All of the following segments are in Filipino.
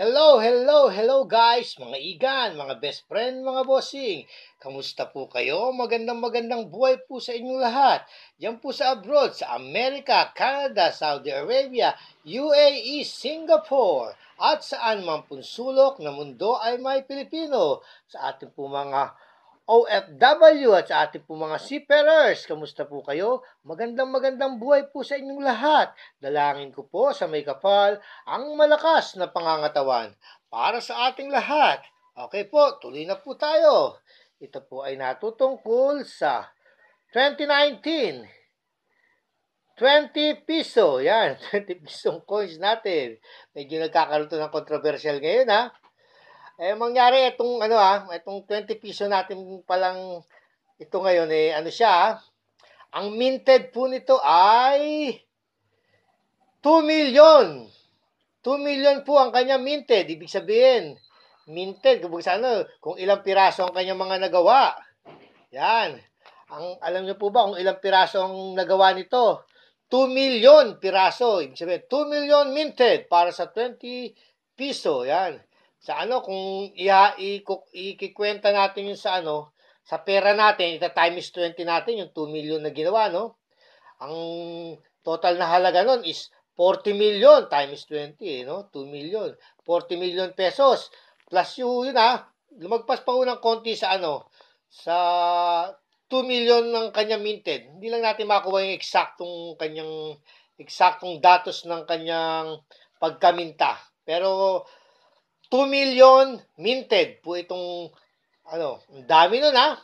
Hello guys, mga igan, mga best friend, mga bossing. Kamusta po kayo? Magandang buhay po sa inyong lahat. Yan po sa abroad, sa Amerika, Canada, Saudi Arabia, UAE, Singapore, at saan man pong sulok na mundo ay may Pilipino. Sa ating po mga OFW at sa ating po mga seafarers, kamusta po kayo? Magandang buhay po sa inyong lahat. Dalangin ko po sa may kapal ang malakas na pangangatawan para sa ating lahat. Okay po, tuloy na po tayo. Ito po ay natutungkol sa 2019. 20 piso, yan, 20 pisong coins natin. Medyo nagkakaroon to ng controversial ngayon, ha? Mangyari itong 20 piso natin palang ito ngayon siya, ang minted po nito ay 2 million. 2 million po ang kanya minted. Ibig sabihin, minted, kung ilang piraso ang kanya mga nagawa. Yan. Alam niyo po ba kung ilang piraso ang nagawa nito? 2 million piraso. Ibig sabihin, 2 million minted para sa 20 piso. Yan. Kung ikikwenta natin yung sa pera natin, times 20 natin, yung 2 million na ginawa, no? Ang total na halaga nun is 40 million times 20, no? 2 million. 40 million pesos. Plus lumagpas pa unang konti sa sa 2 million ng kanyang minted. Hindi lang natin makuha yung eksaktong datos ng kanyang pagkaminta. Pero 2 million minted po itong ang dami nun, ha.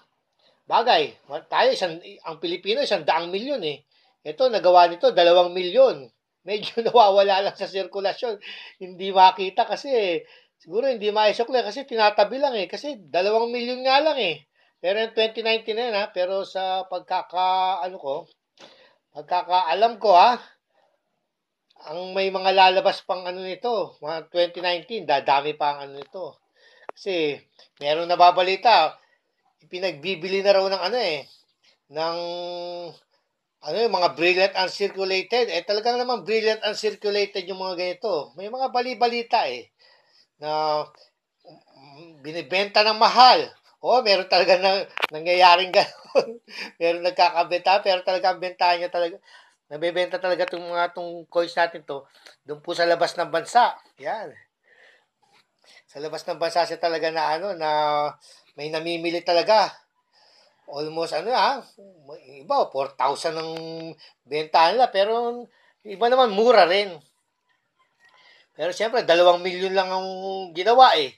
Bagay, tayo ang Pilipino 100 milyon eh. Ito nagawa nito 2 milyon. Medyo nawawala lang sa sirkulasyon. Hindi makita kasi siguro hindi maisukli kasi tinatabi lang eh. Kasi 2 milyon nga lang eh. Pero yung 2019 na yun, ha. Pero sa pagkakaalam ko, ha, ang may mga lalabas pang nito, mga 2019, dadami pa ang nito. Kasi meron nababalita, pinagbibili na raw ng ng yung mga brilliant uncirculated. Talagang naman brilliant uncirculated yung mga ganito. May mga bali-balita na binibenta ng mahal. Meron talaga nangyayaring gano'n. Meron nagkakabenta, pero talagang bentahan niya talaga. Nabebenta talaga itong coins natin to doon po sa labas ng bansa. Yan. Sa labas ng bansa siya talaga na may namimili talaga. Almost iba 4,000 ang benta nila, pero iba naman mura rin. Pero siyempre 2 milyon lang ang ginawa eh.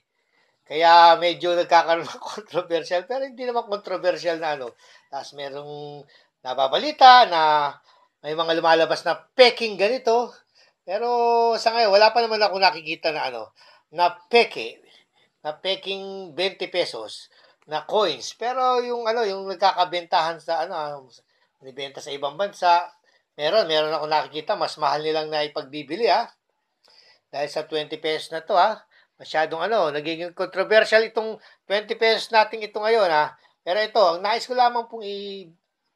Kaya medyo nagkakaroon ng controversial, pero hindi naman controversial na Tapos merong nababalita na may mga lumalabas na peking ganito. Pero sa ngayon, wala pa naman ako nakikita na na peke. Na peking 20 pesos na coins. Pero yung nagkakabentahan sa binibenta sa ibang bansa, meron ako nakikita, mas mahal nilang na ipagbibili, ha. Dahil sa 20 pesos na to, ha. Masyadong nagiging controversial itong 20 pesos natin ito ngayon, ha. Pero ito, ang nais ko lamang pong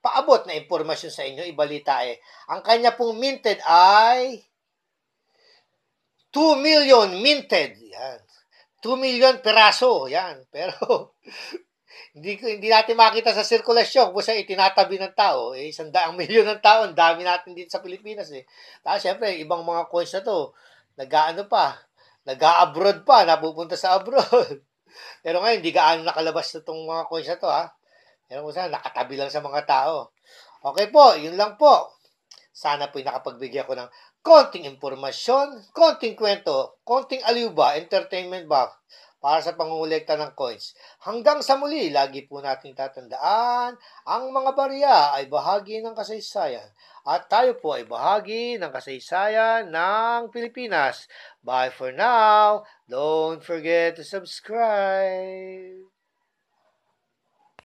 paabot na impormasyon sa inyo, ibalita ang kanya pong minted ay 2 million minted. Yan. 2 million peraso. Yan. Pero hindi natin makita sa sirkulasyon kung saan itinatabi ng tao. 100 milyon ng tao. Ang dami natin dito sa Pilipinas eh. Tapos syempre, ibang mga coins na to, nag-a-abroad pa, napupunta sa abroad. Pero ngayon, hindi gaano nakalabas na itong mga coins na to, ha. Pero kung saan, nakatabi lang sa mga tao. Okay po, yun lang po. Sana po'y nakapagbigay ako ng konting impormasyon, konting kwento, konting aliw ba, entertainment ba, para sa pangungulekta ng coins. Hanggang sa muli, lagi po nating tatandaan, ang mga barya ay bahagi ng kasaysayan. At tayo po ay bahagi ng kasaysayan ng Pilipinas. Bye for now. Don't forget to subscribe.